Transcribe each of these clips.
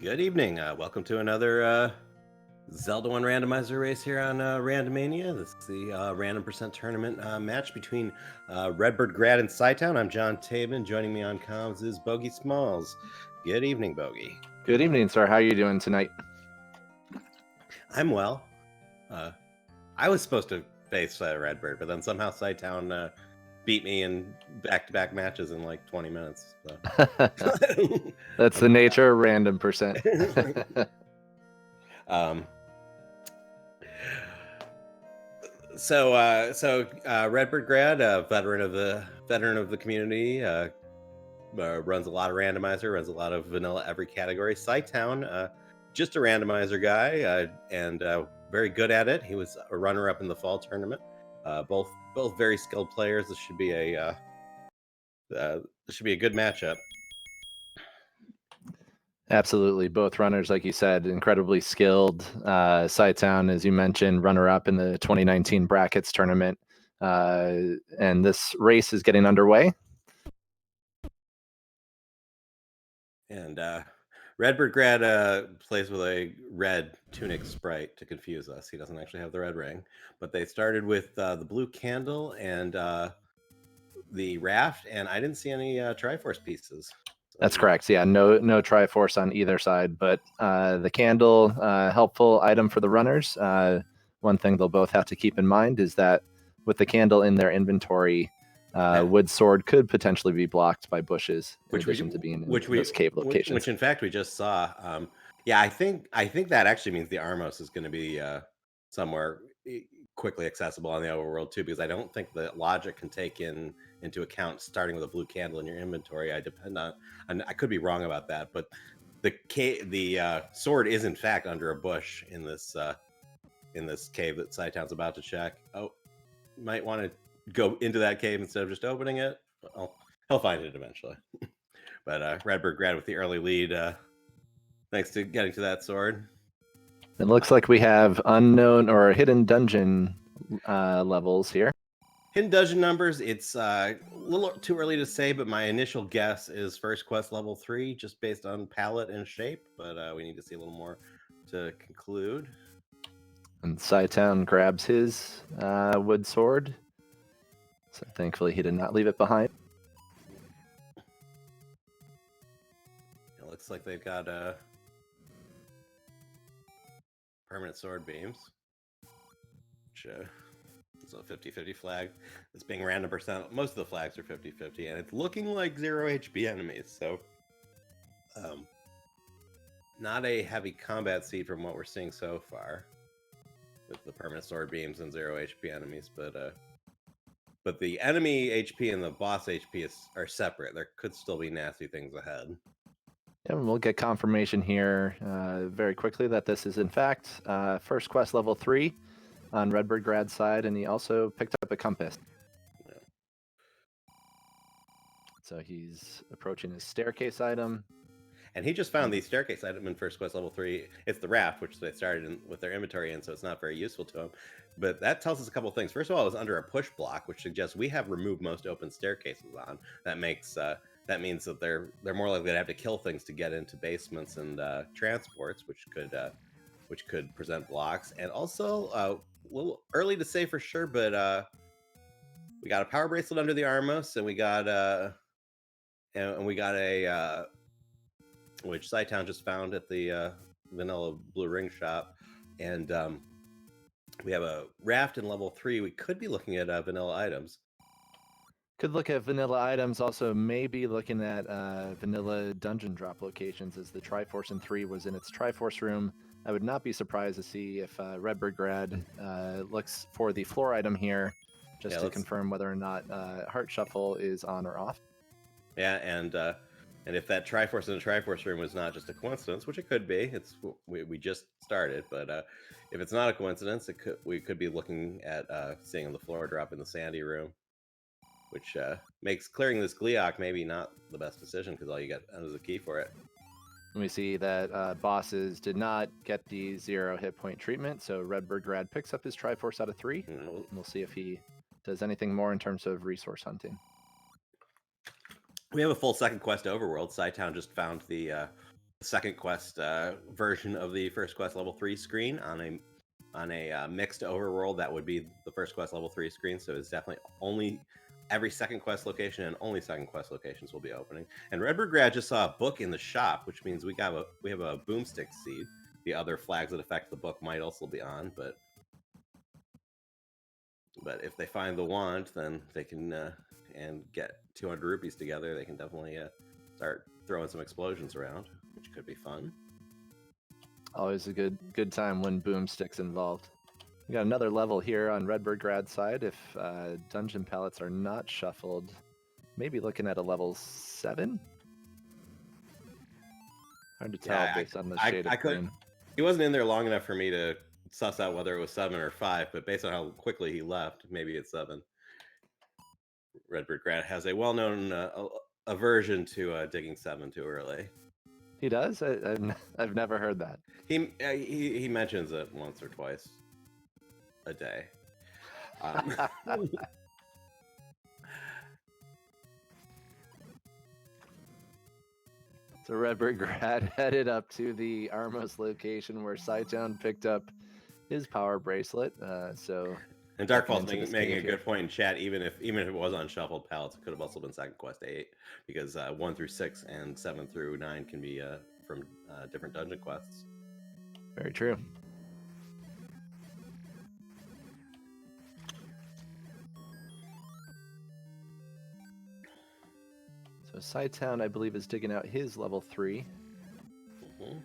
Good evening. Welcome to another Zelda 1 randomizer race here on Randomania. This is the random percent tournament match between RedBirdgrad and Cytown. I'm John Tabin. Joining me on comms is Bogey Smalls. Good evening, Bogey. Good evening, sir. How are you doing tonight? I'm well. I was supposed to face Redbird, but then somehow Cytown beat me in back-to-back matches in like 20 minutes. So. That's the nature of random percent. So RedBirdgrad, a veteran of the community, runs a lot of randomizer, runs a lot of vanilla every category. Cytown, just a randomizer guy, and very good at it. He was a runner-up in the fall tournament. Both very skilled players. This should be a good matchup. Absolutely. Both runners, like you said, incredibly skilled. Cytown, as you mentioned, runner-up in the 2019 brackets tournament. And this race is getting underway. And RedBirdgrad plays with a red tunic sprite to confuse us. He doesn't actually have the red ring. But they started with the blue candle and the raft, and I didn't see any Triforce pieces. That's correct. Yeah, no Triforce on either side, but the candle, helpful item for the runners. One thing they'll both have to keep in mind is that with the candle in their inventory, wood sword could potentially be blocked by bushes, in addition to being in those cave locations. Which in fact we just saw. Yeah, I think that actually means the Armos is going to be somewhere quickly accessible on the overworld too, because I don't think the logic can take into account starting with a blue candle in your inventory. I depend on, and I could be wrong about that, but the sword is in fact under a bush in this cave that Cytown's about to check. Oh, might want to go into that cave instead of just opening it. He'll find it eventually. But RedBirdgrad with the early lead, thanks to getting to that sword. It looks like we have unknown or hidden dungeon levels here. Hidden dungeon numbers, it's a little too early to say, but my initial guess is first quest level 3, just based on palette and shape, but we need to see a little more to conclude. And Cytown grabs his wood sword. So thankfully he did not leave it behind. It looks like they've got permanent sword beams. Which, it's a 50-50 flag. It's being random percent. Most of the flags are 50-50, and it's looking like 0 HP enemies, so not a heavy combat seed from what we're seeing so far with the permanent sword beams and 0 HP enemies, but the enemy HP and the boss HP are separate. There could still be nasty things ahead. Yeah, and we'll get confirmation here very quickly that this is in fact first quest level 3 on RedBirdgrad's side, and he also picked up a compass. Yeah. So he's approaching his staircase item. And he just found the staircase item in first quest level 3. It's the raft, which they started with their inventory in, so it's not very useful to him. But that tells us a couple things. First of all, it was under a push block, which suggests we have removed most open staircases on. That makes that means that they're more likely to have to kill things to get into basements and transports, which could present blocks. And also, a little early to say for sure, but we got a power bracelet under the Armos, and we got a which Cytown just found at the vanilla blue ring shop, and we have a raft in level 3. We could be looking at vanilla items. Could look at vanilla items. Also, maybe looking at vanilla dungeon drop locations, as the Triforce in 3 was in its Triforce room. I would not be surprised to see if RedBirdgrad looks for the floor item here, just to confirm whether or not Heart Shuffle is on or off. Yeah, and if that Triforce in the Triforce room was not just a coincidence, which it could be, we just started, but if it's not a coincidence, we could be looking at seeing the floor drop in the Sandy room, which makes clearing this Gleeok maybe not the best decision, because all you got is a key for it. We see that bosses did not get the 0 hit point treatment, so RedBirdgrad picks up his Triforce out of 3. We'll see if he does anything more in terms of resource hunting. We have a full second quest overworld. Cytown just found the second quest version of the first quest level 3 screen on a mixed overworld. That would be the first quest level 3 screen. So it's definitely only every second quest location and only second quest locations will be opening. And RedBirdgrad just saw a book in the shop, which means we have a boomstick seed. The other flags that affect the book might also be on, but if they find the wand, then they can and get 200 rupees together. They can definitely start throwing some explosions around, which could be fun. Always a good time when boomstick's involved. We got another level here on RedBirdgrad's side. If dungeon palettes are not shuffled, maybe looking at a level 7. Hard to tell based on the shade of green. He wasn't in there long enough for me to suss out whether it was 7 or 5, but based on how quickly he left, maybe it's 7. RedBirdgrad has a well-known aversion to digging 7 too early. He does? I've never heard that. He mentions it once or twice a day. So RedBirdgrad headed up to the Armos location where cytown picked up his power bracelet. And Darkfall's making a good point in chat. Even if it was on shuffled palettes, it could have also been second quest 8, because 1 through 6 and 7 through 9 can be from different dungeon quests. Very true. So cytown, I believe, is digging out his level 3. Mm-hmm.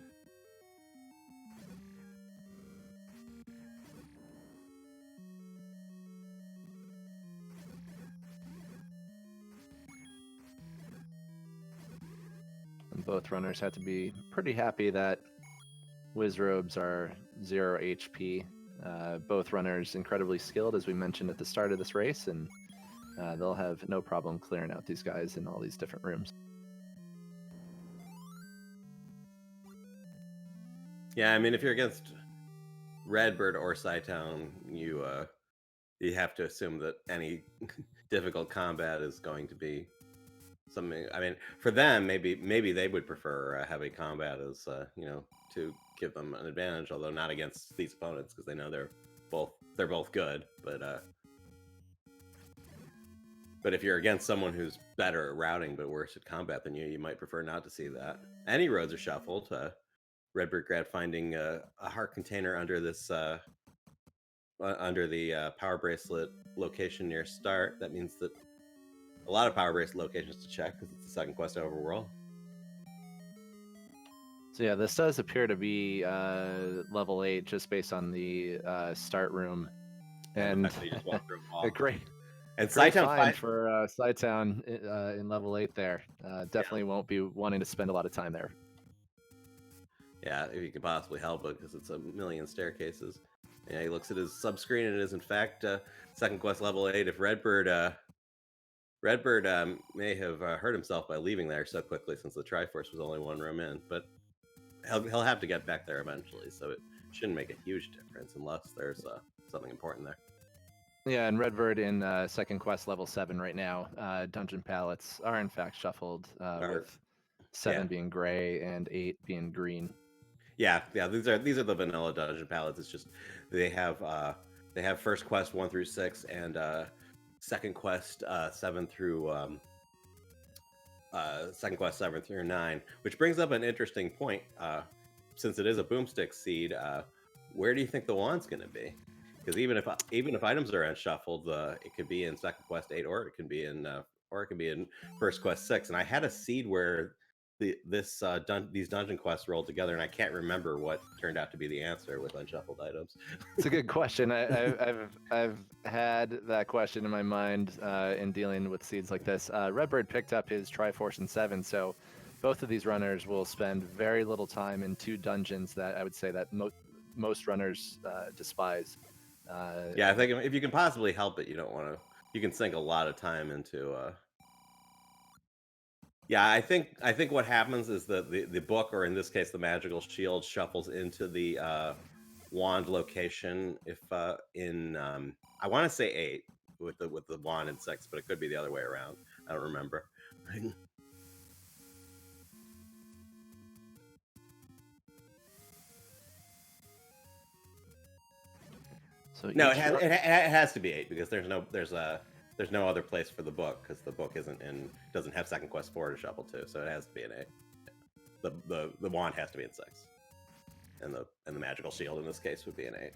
And both runners have to be pretty happy that Wizrobes are 0 HP. Both runners incredibly skilled, as we mentioned at the start of this race, and they'll have no problem clearing out these guys in all these different rooms. Yeah, I mean, if you're against Redbird or cytown, you have to assume that any difficult combat is going to be something. I mean, for them, maybe they would prefer heavy combat as to give them an advantage, although not against these opponents, because they know they're both good. But if you're against someone who's better at routing but worse at combat than you might prefer not to see that. Any roads are shuffled. RedBirdgrad finding a heart container under this under the power bracelet location near start. That means that a lot of power bracelet locations to check, because it's the second quest overworld. So yeah, this does appear to be level 8 just based on the start room, and a great find for cytown in level 8 there. Definitely won't be wanting to spend a lot of time there. Yeah, if you can possibly help it, because it's a million staircases. Yeah, he looks at his sub-screen, and it is in fact second quest level 8. If Redbird may have hurt himself by leaving there so quickly, since the Triforce was only 1 room in, but he'll have to get back there eventually, so it shouldn't make a huge difference unless there's something important there. Yeah, and Redbird in second quest level 7 right now. Dungeon palettes are in fact shuffled, with 7 being gray and 8 being green. Yeah, these are the vanilla dungeon palettes. It's just they have first quest 1 through 6 and second quest 7 through 9, which brings up an interesting point. Since it is a boomstick seed, where do you think the wand's going to be? Because even if items are unshuffled, it could be in second quest 8, or it can be in first quest 6. And I had a seed where these dungeon quests rolled together, and I can't remember what turned out to be the answer with unshuffled items. It's a good question. I've had that question in my mind in dealing with seeds like this. Redbird picked up his Triforce in 7, so both of these runners will spend very little time in 2 dungeons that I would say that most runners despise. Yeah, I think if you can possibly help it, you don't want to. You can sink a lot of time into. Yeah, I think what happens is that the book, or in this case the magical shield, shuffles into the wand location. If in I want to say 8 with the wand in 6, but it could be the other way around. I don't remember. So No, each it has to be 8 because there's no other place for the book because the book doesn't have Second Quest 4 to shuffle to, so it has to be an 8. The wand has to be in 6, and the magical shield in this case would be an 8.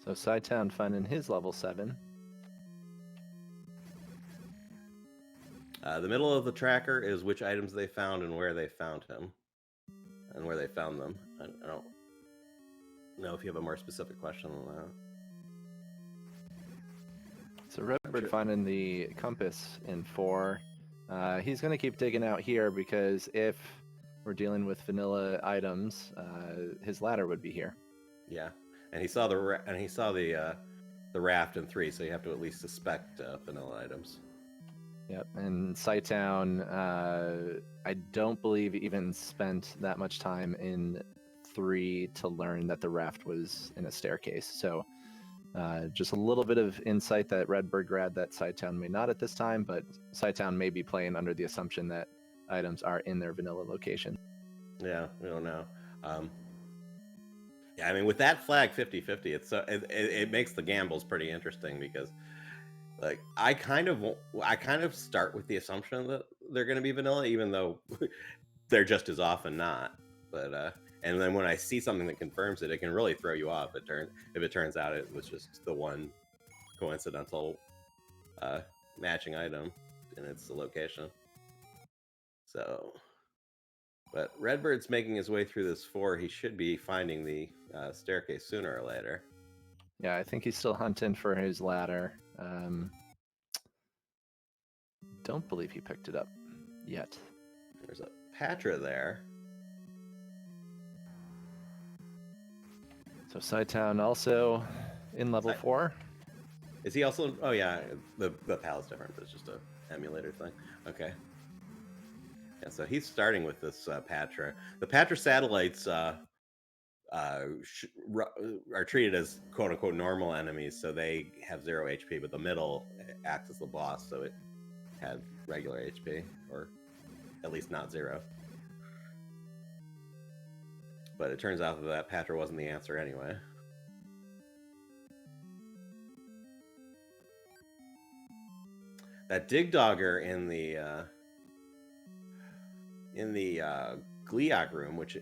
So Cytown finding his level 7. The middle of the tracker is which items they found and where they found him, and where they found them. I don't know if you have a more specific question than that. So Redbird finding the compass in 4. He's going to keep digging out here because if we're dealing with vanilla items, his ladder would be here. Yeah, and he saw the raft in 3, so you have to at least suspect vanilla items. Yep, and Cytown, I don't believe even spent that much time in 3 to learn that the raft was in a staircase. So just a little bit of insight that RedBirdgrad that Cytown may not at this time, but Cytown may be playing under the assumption that items are in their vanilla location. Yeah, we don't know. Yeah, I mean, with that flag 50-50, it makes the gambles pretty interesting because, like, I kind of start with the assumption that they're going to be vanilla, even though they're just as often not. But and then when I see something that confirms it, it can really throw you off. If it turns out it was just the one coincidental matching item and it's the location. So. But Redbird's making his way through this 4. He should be finding the staircase sooner or later. Yeah, I think he's still hunting for his ladder. Don't believe he picked it up yet. There's a Patra there. So Cytown also in level 4. Is he also? Oh yeah, the pal's different. It's just a emulator thing. Okay. Yeah, so he's starting with this Patra. The Patra satellites are treated as quote unquote normal enemies, so they have 0 HP. But the middle acts as the boss, so it had regular HP, or at least not 0. But it turns out that Patra wasn't the answer anyway. That Dig Dogger in the Gliok room, which,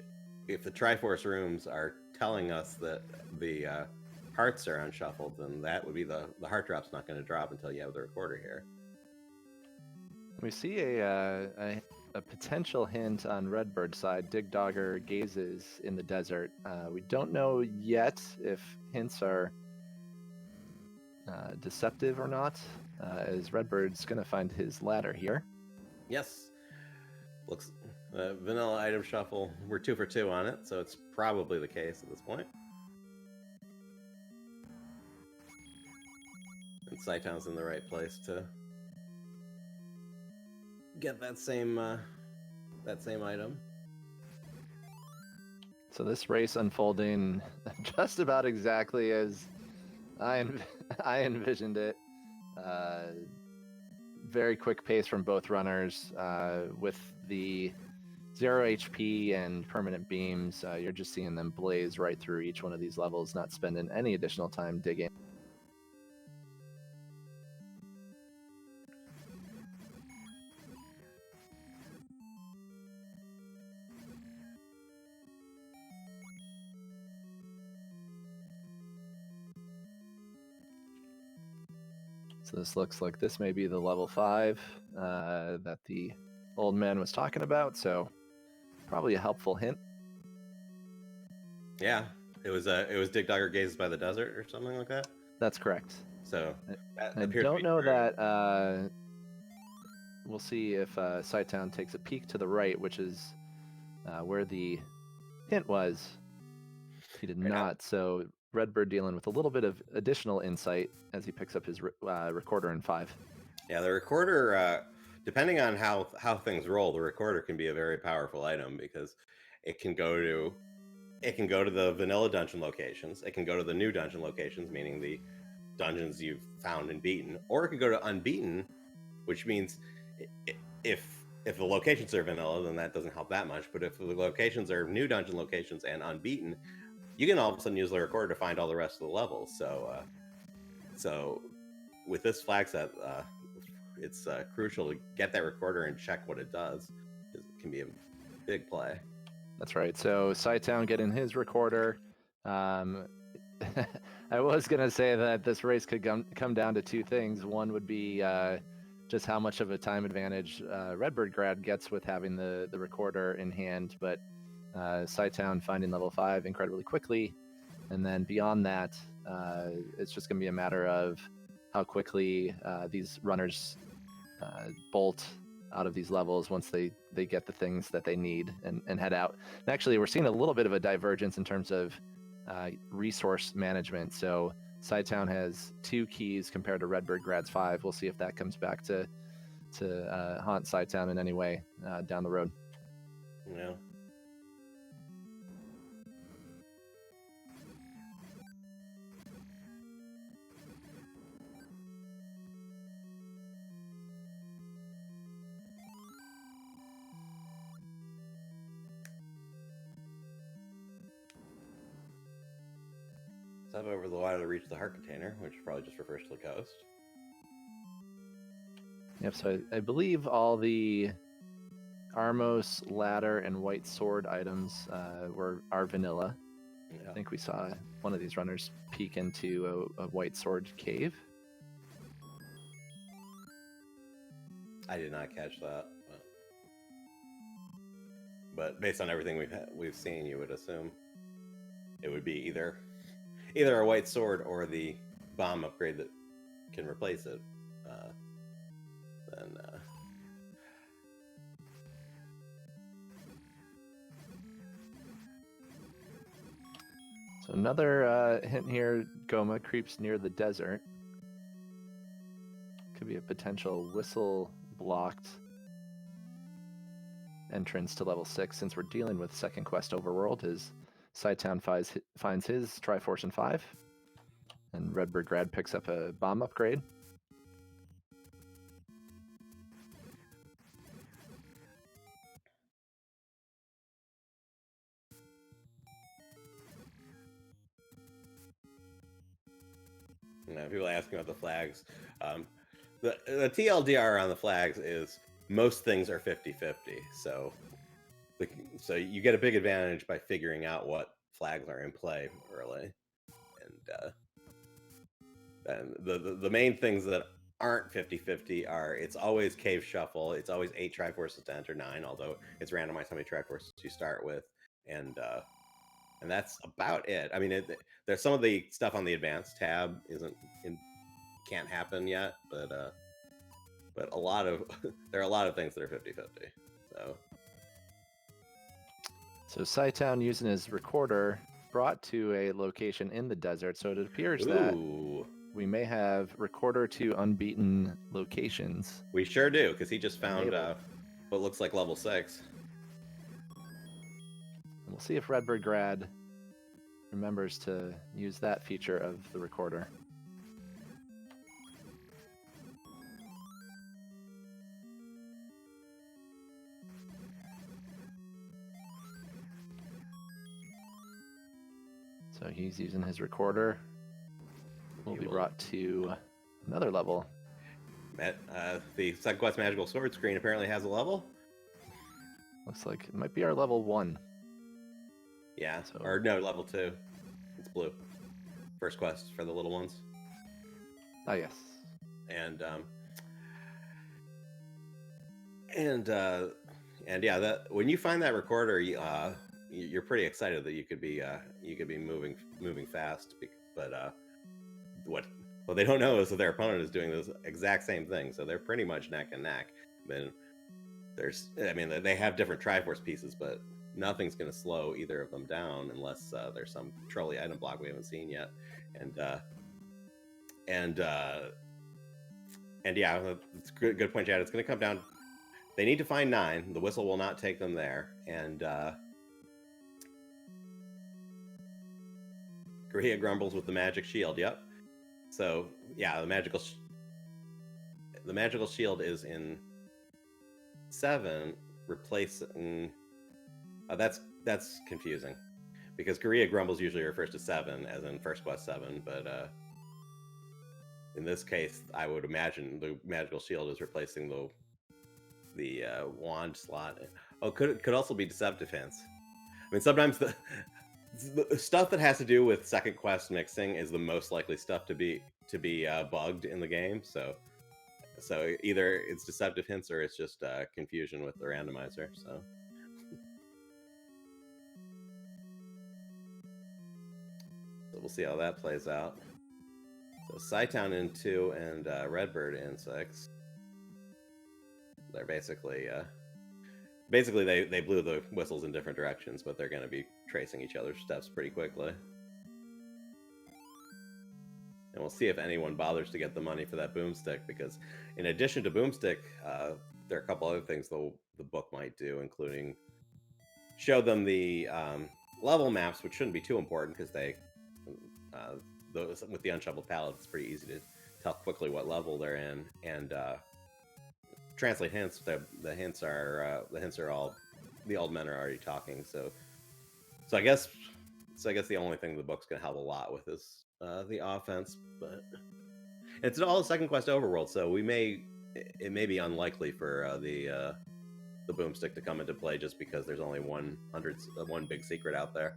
if the Triforce rooms are telling us that the hearts are unshuffled, then that would be the heart drop's not going to drop until you have the recorder here. We see a potential hint on Redbird's side. Dig Dogger gazes in the desert. We don't know yet if hints are deceptive or not, as Redbird's going to find his ladder here. Yes. Looks vanilla item shuffle. We're 2 for 2 on it, so it's probably the case at this point. And Cytown's in the right place to get that same item. So this race unfolding just about exactly as I envisioned it. Very quick pace from both runners. With the 0 HP and permanent beams, you're just seeing them blaze right through each one of these levels, not spending any additional time digging. So this looks like this may be the level 5 that the old man was talking about, so probably a helpful hint. Yeah, it was Dig Dogger Gazes by the Desert or something like that. That's correct. So I don't know that. We'll see if Cytown takes a peek to the right, which is where the hint was. He did not. So Redbird dealing with a little bit of additional insight as he picks up his recorder in 5. Yeah, the recorder, depending on how things roll, the recorder can be a very powerful item because it can go to the vanilla dungeon locations. It can go to the new dungeon locations, meaning the dungeons you've found and beaten, or it can go to unbeaten, which means if if the locations are vanilla, then that doesn't help that much. But if the locations are new dungeon locations and unbeaten, you can all of a sudden use the recorder to find all the rest of the levels. So with this flag set, it's crucial to get that recorder and check what it does. It can be a big play. That's right. So Cytown getting his recorder. I was going to say that this race could come down to two things. One would be just how much of a time advantage RedBirdgrad gets with having the recorder in hand, but Cytown finding level 5 incredibly quickly. And then beyond that, it's just going to be a matter of how quickly these runners bolt out of these levels once they get the things that they need and head out. And actually, we're seeing a little bit of a divergence in terms of resource management. So Cytown has 2 keys compared to RedBirdgrad's 5. We'll see if that comes back to haunt Cytown in any way down the road. Yeah. Step over the water to reach the heart container, which probably just refers to the coast. Yep, so I believe all the Armos, Ladder, and White Sword items are vanilla. Yeah. I think we saw one of these runners peek into a White Sword cave. I did not catch that. But based on everything we've seen, you would assume it would be either a white sword or the bomb upgrade that can replace it. So another hint here, Goma creeps near the desert. Could be a potential whistle blocked entrance to level 6 since we're dealing with second quest overworld. His Cytown finds his Triforce in 5, and RedBirdgrad picks up a bomb upgrade. People asking about the flags. The TLDR on the flags is most things are 50-50. So you get a big advantage by figuring out what flags are in play early. And the main things that aren't 50-50 are it's always Cave Shuffle, it's always 8 Triforces to enter 9, although it's randomized how many Triforces you start with, and that's about it. I mean, there's some of the stuff on the advanced tab can't happen yet, but there are a lot of things that are 50-50. So Cytown using his recorder brought to a location in the desert, so it appears that we may have recorder to unbeaten locations. We sure do, because he just found what looks like level 6. And we'll see if RedBirdgrad remembers to use that feature of the recorder. So he's using his recorder. Will be brought to another level. The Second Quest Magical Sword screen apparently has a level. Looks like it might be our level 1. Yeah, or no, level 2. It's blue. First quest for the little ones. Oh, yes. And yeah, that when you find that recorder, you're pretty excited that you could be moving fast. But what they don't know is that their opponent is doing this exact same thing, so they're pretty much neck and neck. Then they have different Triforce pieces, but nothing's going to slow either of them down unless there's some trolley item block we haven't seen yet. And yeah, it's a good point, Chad. It's going to come down. They need to find 9. The whistle will not take them there, and Korea grumbles with the magic shield. Yep. So yeah, the magical shield is in 7 replacing. That's confusing because Korea Grumbles usually refers to 7 as in First Quest 7, but in this case, I would imagine the Magical Shield is replacing the wand slot. Oh, could also be Deceptive Hints. I mean, sometimes the stuff that has to do with second quest mixing is the most likely stuff to be bugged in the game. So either it's Deceptive Hints or it's just confusion with the randomizer. So we'll see how that plays out. So cytown in 2 and Redbird in 6. They're basically they blew the whistles in different directions, but they're going to be tracing each other's steps pretty quickly. And we'll see if anyone bothers to get the money for that boomstick, because in addition to boomstick, there are a couple other things the book might do, including show them the level maps, which shouldn't be too important because they those with the unshoveled palette, it's pretty easy to tell quickly what level they're in, and translate hints. The hints are all the old men are already talking. So I guess the only thing the book's gonna help a lot with is the offense, but it's all second quest overworld, so it may be unlikely for the boomstick to come into play just because there's only one big secret out there.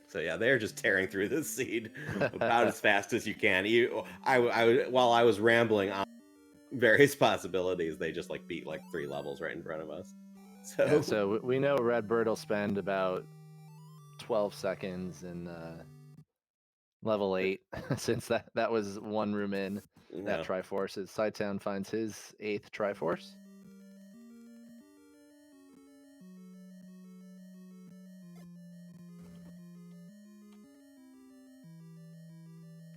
So yeah, they're just tearing through this seed about as fast as you can. While I was rambling on various possibilities, they just beat 3 levels right in front of us. So we know Redbird will spend about 12 seconds in level 8, since that was one room in that Triforce. As Cytown finds his 8th Triforce.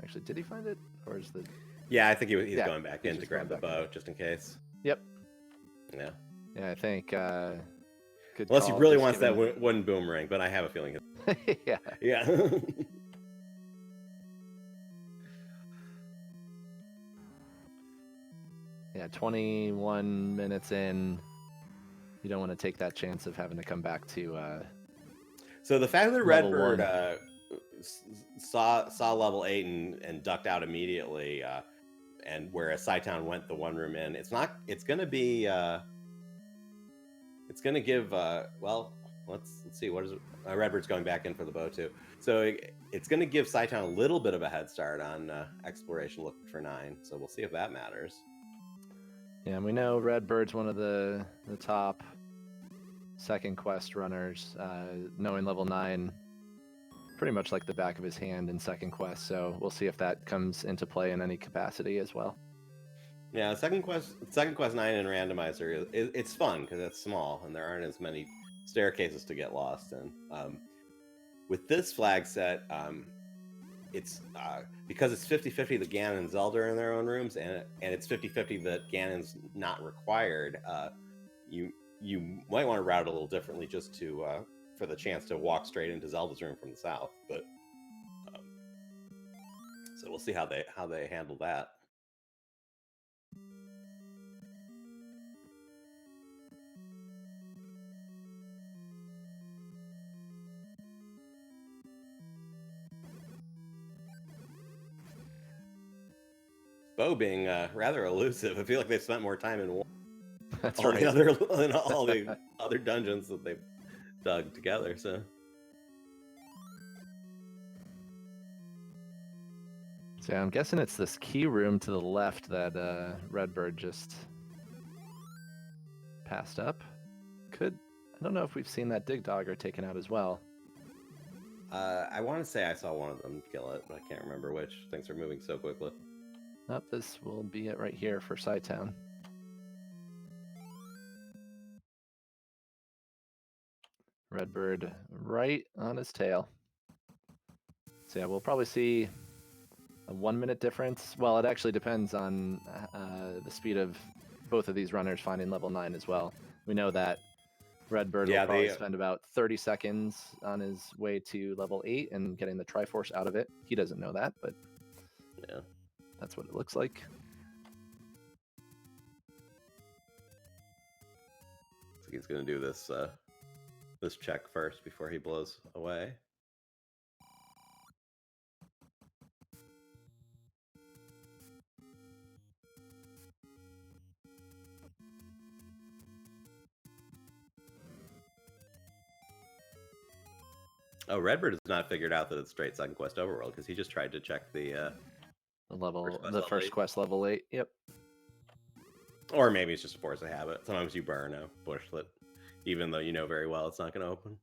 Actually, did he find it, or is the? Yeah, I think he's going back in to grab the bow just in case. Yep. Yeah. Yeah, I think. Good Unless call, he really wants that one boomerang, but I have a feeling. Yeah. Yeah. Yeah, 21 minutes in. You don't want to take that chance of having to come back to. So the fact that Redbird saw level 8 and ducked out immediately, and whereas Cytown went the one room in, it's gonna give well, let's see, what is it? Redbird's going back in for the bow too, so it's gonna give Cytown a little bit of a head start on exploration looking for 9, so we'll see if that matters. Yeah, and we know Redbird's one of the top second quest runners, knowing level 9 pretty much like the back of his hand in second quest, so we'll see if that comes into play in any capacity as well. Yeah, second quest 9 in Randomizer, it's fun because it's small and there aren't as many staircases to get lost in. With this flag set, it's because it's 50-50 that Ganon and Zelda are in their own rooms, and it's 50-50 that Ganon's not required. You might want to route it a little differently just to for the chance to walk straight into Zelda's room from the south. But so we'll see how they handle that. Bo being rather elusive. I feel like they've spent more time in one. That's all right. In all the other dungeons that they've dug together. So I'm guessing it's this key room to the left that Redbird just passed up. I don't know if we've seen that Dig Dogger taken out as well. I want to say I saw one of them kill it, but I can't remember which. Things are moving so quickly. Nope, this will be it right here for Cytown. Redbird right on his tail. So yeah, we'll probably see a 1 minute difference. Well, it actually depends on the speed of both of these runners finding level 9 as well. We know that Redbird will probably spend about 30 seconds on his way to level 8 and getting the Triforce out of it. He doesn't know that, but yeah, that's what it looks like. like he's going to do this this check first before he blows away. Oh, Redbird has not figured out that it's straight second quest overworld because he just tried to check the first quest level 8. Yep. Or maybe it's just a force of habit. Sometimes you burn a bushlet, even though you know very well it's not going to open.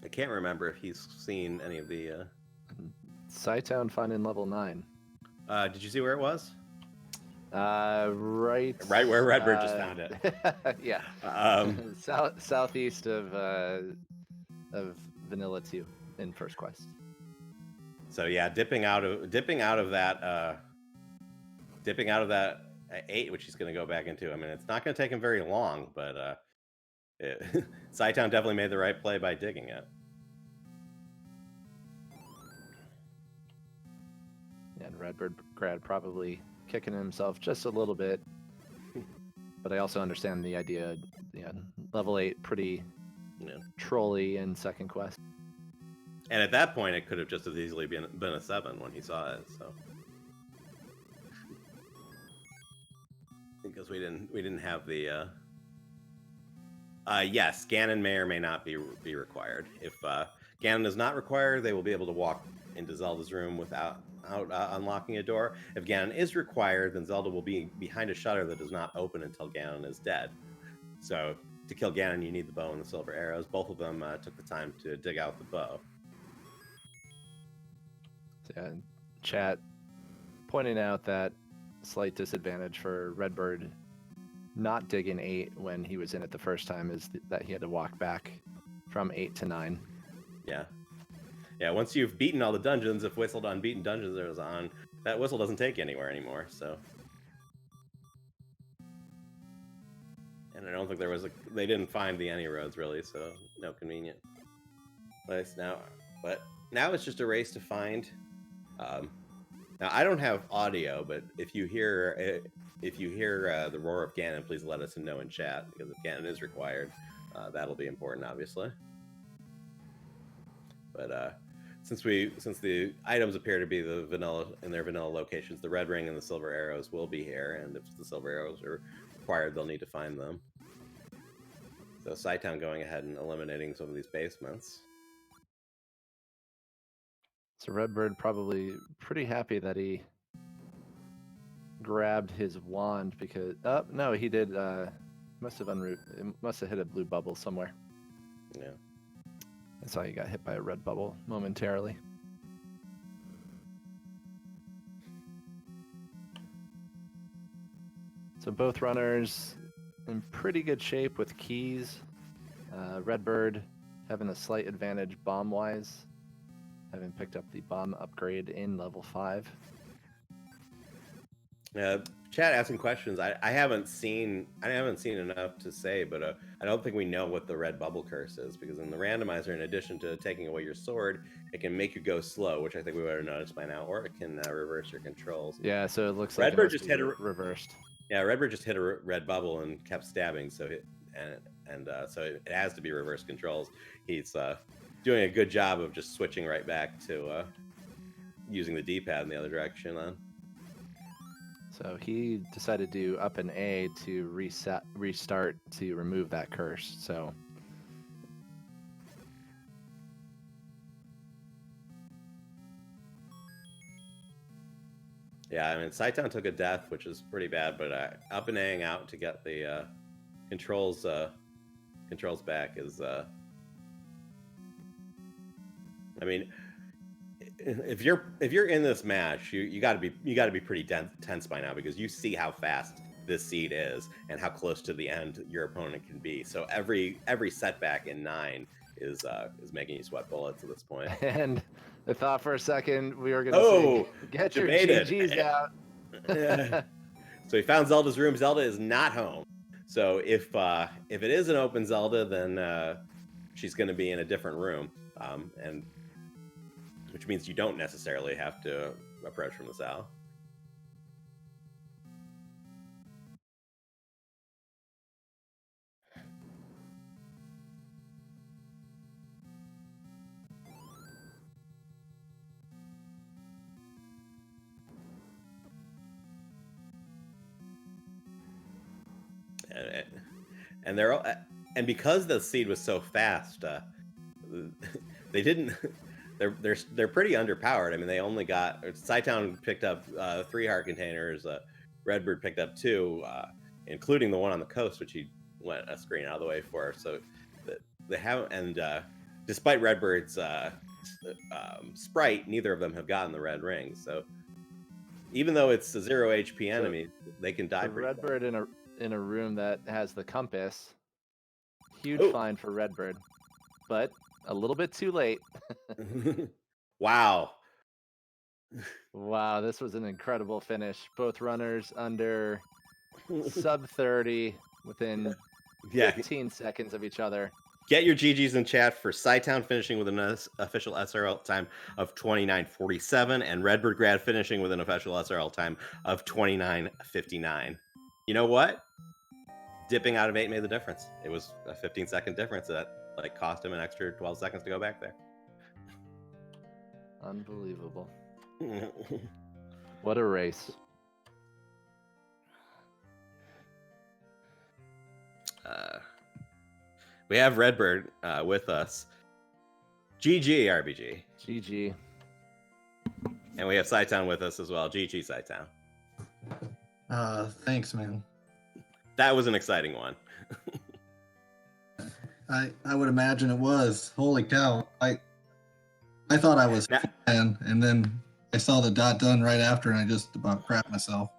I can't remember if he's seen any of the cytown found in level 9. Did you see where it was? Right where Redbird just found it. Yeah. Southeast of Vanilla 2 in first quest. So yeah, dipping out of that 8, which he's going to go back into. I mean, it's not going to take him very long, but cytown definitely made the right play by digging it. Yeah, and RedBirdgrad probably kicking himself just a little bit, but I also understand the idea. Yeah, level 8 pretty trolly in second quest. And at that point, it could have just as easily been a 7 when he saw it. So because we didn't have the yes, Ganon may or may not be required. If Ganon is not required, they will be able to walk into Zelda's room without unlocking a door. If Ganon is required, then Zelda will be behind a shutter that does not open until Ganon is dead. So to kill Ganon, you need the bow and the silver arrows. Both of them took the time to dig out the bow. Yeah, chat pointing out that slight disadvantage for Redbird not digging 8 when he was in it the first time is that he had to walk back from 8 to 9. Yeah. Yeah, once you've beaten all the dungeons, if Whistled on Beaten Dungeons is on, that whistle doesn't take you anywhere anymore, so. And I don't think they didn't find the any roads really, so no convenient place now. But now it's just a race to find. Now I don't have audio, but if you hear the roar of Ganon, please let us know in chat, because if Ganon is required, that'll be important, obviously. But since the items appear to be the vanilla in their vanilla locations, the red ring and the silver arrows will be here, and if the silver arrows are required, they'll need to find them. So cytown going ahead and eliminating some of these basements. So Redbird probably pretty happy that he grabbed his wand because no, he did must have hit a blue bubble somewhere. Yeah. That's why he got hit by a red bubble momentarily. So both runners in pretty good shape with keys. Redbird having a slight advantage bomb-wise, having picked up the bomb upgrade in level 5. Chat asking questions. I haven't seen enough to say, but I don't think we know what the red bubble curse is, because in the randomizer, in addition to taking away your sword, it can make you go slow, which I think we would have noticed by now, or it can reverse your controls. Yeah, so it looks like Redbird just hit reversed. Yeah, Redbird just hit a red bubble and kept stabbing, so so it has to be reverse controls. He's doing a good job of just switching right back to using the D-pad in the other direction then. So he decided to do up and A to restart to remove that curse. So yeah, I mean, cytown took a death, which is pretty bad, but up and A-ing out to get the controls back is I mean, if you're in this match, you got to be pretty tense by now, because you see how fast this seed is and how close to the end your opponent can be. So every setback in 9 is making you sweat bullets at this point. And I thought for a second we were going to say, get your GGs out. So he found Zelda's room. Zelda is not home. So if it is an open Zelda, then she's going to be in a different room, and which means you don't necessarily have to approach from the south. and and because the seed was so fast, they didn't. They're pretty underpowered. I mean, they only got cytown picked up 3 heart containers. Redbird picked up 2, including the one on the coast, which he went a screen out of the way for. So they haven't. And despite Redbird's sprite, neither of them have gotten the red rings. So even though it's a 0 HP enemy, they can die. Redbird in a room that has the compass. Huge find for Redbird, but a little bit too late. Wow. Wow, this was an incredible finish. Both runners under sub 30 within 15 seconds of each other. Get your GGs in chat for cytown finishing with an official SRL time of 29:47 and RedBirdgrad finishing with an official SRL time of 29:59. You know what? Dipping out of 8 made the difference. It was a 15-second difference that cost him an extra 12 seconds to go back there. Unbelievable. What a race. We have Redbird with us. GG, RBG. GG. And we have cytown with us as well. GG, cytown. Thanks, man. That was an exciting one. I would imagine it was. Holy cow. I thought I was 10, and then I saw the dot done right after, and I just about crapped myself.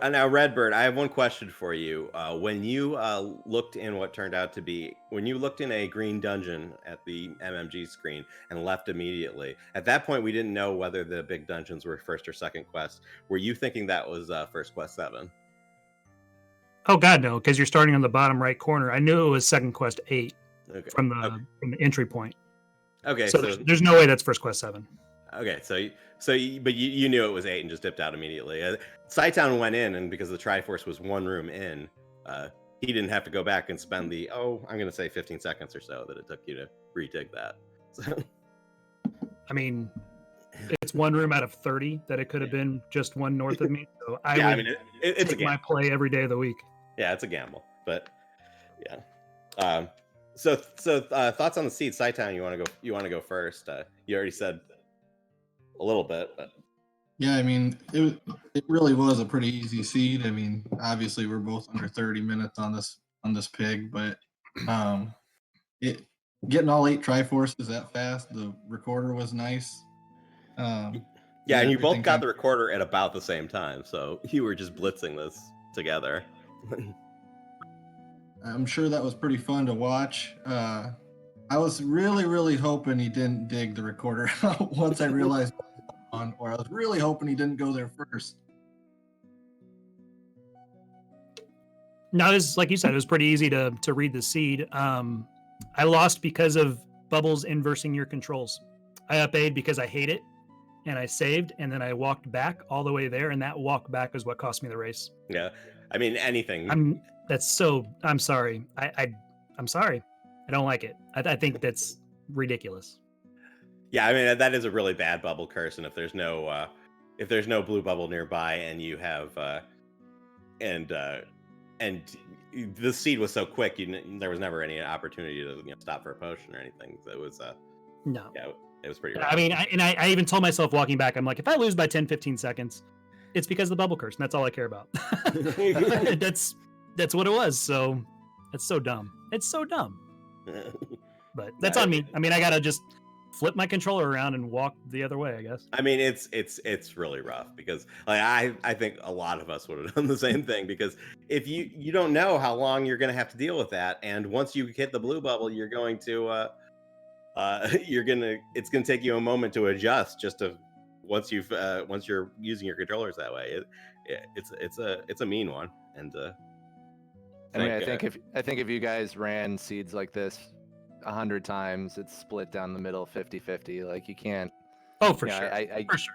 Now, Redbird, I have one question for you. When you looked in what turned out to be, when you looked in a green dungeon at the MMG screen and left immediately, at that point we didn't know whether the big dungeons were first or second quest. Were you thinking that was first quest 7? Oh God, no! Because you're starting on the bottom right corner. I knew it was second quest 8 from the entry point. Okay, so there's no way that's first quest 7. Okay, but you knew it was 8 and just dipped out immediately. cytown went in, and because the Triforce was one room in, he didn't have to go back and spend the I'm going to say 15 seconds or so that it took you to re-dig that. So. I mean, it's one room out of 30 that it could have been just one north of me. So it's take my play every day of the week. Yeah, it's a gamble, but yeah. So thoughts on the seed, cytown? You want to go first? You already said a little bit, but yeah, I mean, it really was a pretty easy seed. I mean, obviously we're both under 30 minutes on this pig, but getting all 8 Triforces that fast, the recorder was nice. Yeah, and you both got the recorder at about the same time, so you were just blitzing this together. I'm sure that was pretty fun to watch. I was really, really hoping he didn't dig the recorder out once I realized or I was really hoping he didn't go there first. No, it's like you said, it was pretty easy to read the seed. I lost because of bubbles inversing your controls. I up-A'd because I hate it, and I saved, and then I walked back all the way there, and that walk back is what cost me the race. Yeah, I mean, anything. I'm sorry. I'm sorry. I don't like it. I think that's ridiculous. Yeah, I mean, that is a really bad bubble curse, and if there's no blue bubble nearby, and you have and the seed was so quick, there was never any opportunity to stop for a potion or anything. So it was no. Yeah, it was pretty rough. I mean, I even told myself walking back, I'm like, if I lose by 10-15 seconds, it's because of the bubble curse, and that's all I care about. That's what it was. So that's so dumb. It's so dumb. But that's on me. I mean, I gotta just flip my controller around and walk the other way, I guess. I mean, it's really rough because I think a lot of us would have done the same thing, because if you don't know how long you're going to have to deal with that, and once you hit the blue bubble, you're going to it's going to take you a moment to adjust just to once you're using your controllers that way. It's a mean one, and I think if you guys ran seeds like this 100 times, it's split down the middle 50-50. Like, you can't. Oh, for sure. For sure.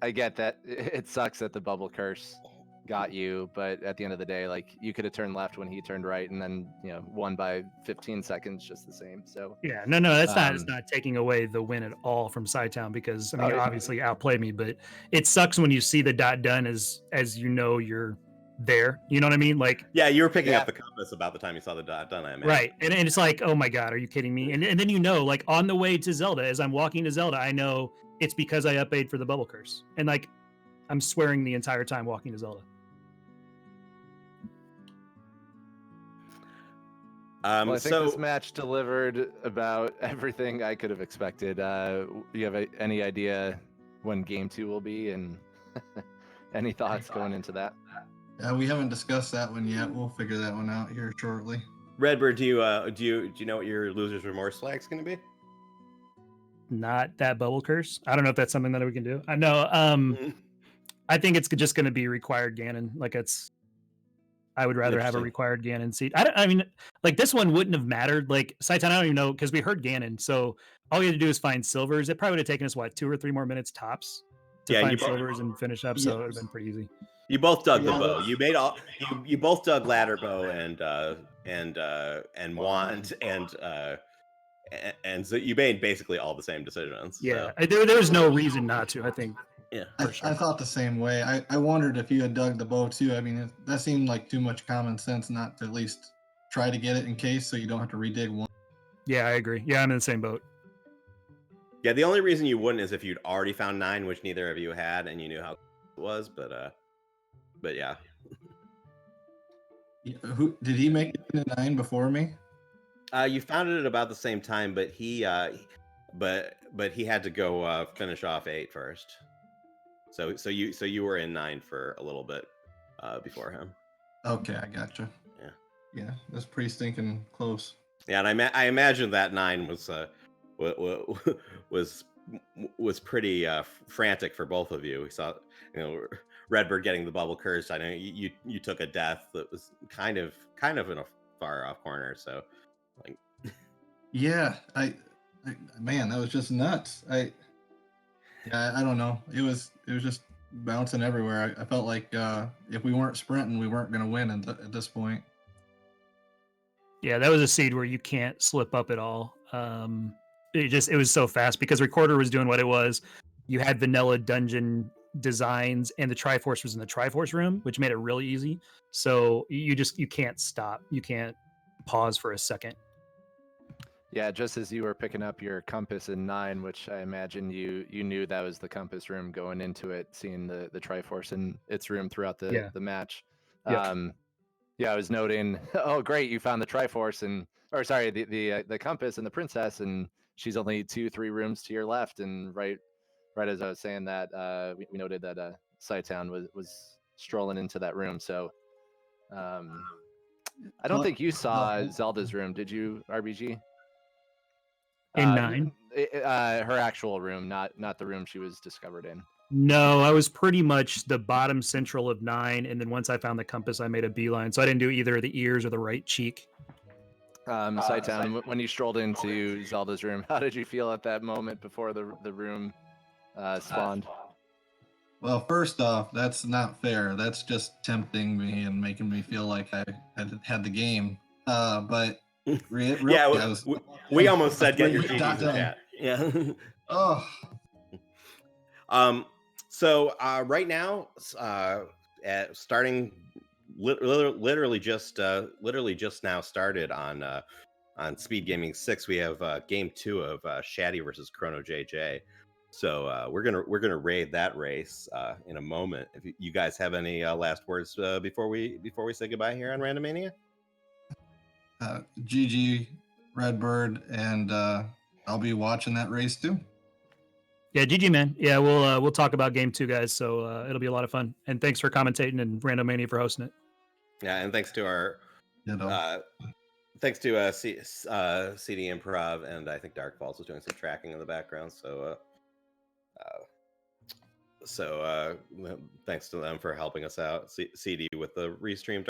I get that it sucks that the bubble curse got you, but at the end of the day, like, you could have turned left when he turned right, and then won by 15 seconds just the same. So yeah, no, that's not. It's not taking away the win at all from cytown, because I mean, obviously outplayed me, but it sucks when you see the dot done as you're there. You know what I mean? Like, Yeah, you were picking up the compass about the time you saw the dot done, I imagine. right. And it's like, oh my God, are you kidding me? And then, you know, like on the way to Zelda, as I'm walking to Zelda, I know it's because I upgraded for the bubble curse. And like, I'm swearing the entire time walking to Zelda. Well, I think this match delivered about everything I could have expected. You have any idea when game 2 will be, and any thoughts going into that? We haven't discussed that one yet. We'll figure that one out here shortly. Redbird, do you know what your loser's remorse flag's going to be? Not that bubble curse. I don't know if that's something that we can do. I know. I think it's just going to be required Ganon. Like I would rather have a required Ganon seed. I mean, like this one wouldn't have mattered. Like cytown, I don't even know because we heard Ganon. So all we had to do is find silvers. It probably would have taken us 2 or 3 more minutes tops to find silvers and finish up. So it would have been pretty easy. You both dug the bow. You made all. You both dug ladder bow and wand and so you made basically all the same decisions. Yeah, so. There was no reason not to. I think. Yeah, I thought the same way. I wondered if you had dug the bow too. I mean, that seemed like too much common sense not to at least try to get it in case, so you don't have to redig one. Yeah, I agree. Yeah, I'm in the same boat. Yeah, the only reason you wouldn't is if you'd already found 9, which neither of you had, and you knew how it was. But yeah. Who did he make it into 9 before me? You found it at about the same time, but he had to go finish off 8 first. So you were in 9 for a little bit before him. Okay, I gotcha. Yeah, that's pretty stinking close. Yeah, and I imagine that 9 was pretty frantic for both of you. We saw, Redbird getting the bubble curse. I know you took a death that was kind of in a far off corner. So, like, yeah, I man, that was just nuts. I don't know. It was just bouncing everywhere. I felt like if we weren't sprinting, we weren't going to win at this point. Yeah, that was a seed where you can't slip up at all. It was so fast because Recorder was doing what it was. You had vanilla dungeon designs, and the Triforce was in the Triforce room, which made it really easy. So you can't stop. You can't pause for a second. Yeah, just as you were picking up your compass in 9, which I imagine you knew that was the compass room going into it, seeing the Triforce in its room throughout the match. Yep. Yeah, I was noting, oh great, you found the Triforce the compass and the princess, and she's only 2-3 rooms to your left. And right as I was saying that, we noted that cytown was strolling into that room. So I don't think you saw Zelda's room, did you, RBG? In 9? Her actual room, not the room she was discovered in. No, I was pretty much the bottom central of 9, and then once I found the compass, I made a beeline. So I didn't do either the ears or the right cheek. cytown, when you strolled into Zelda's room, how did you feel at that moment before the room spawned? Well, first off, that's not fair. That's just tempting me and making me feel like I had the game. But really, we almost said get your GGs in chat. Yeah. Oh. So right now, starting literally just now started on Speed Gaming 6, we have game 2 of Shaddy versus Chrono JJ. So we're gonna raid that race in a moment. If you guys have any last words before we say goodbye here on Randomania. GG Redbird, and I'll be watching that race too. Yeah, GG man. Yeah, we'll talk about game 2, guys. So it'll be a lot of fun. And thanks for commentating and Randomania for hosting it. Yeah, and thanks to our CD Improv, and I think Dark Falls was doing some tracking in the background. So thanks to them for helping us out. CD with the restream.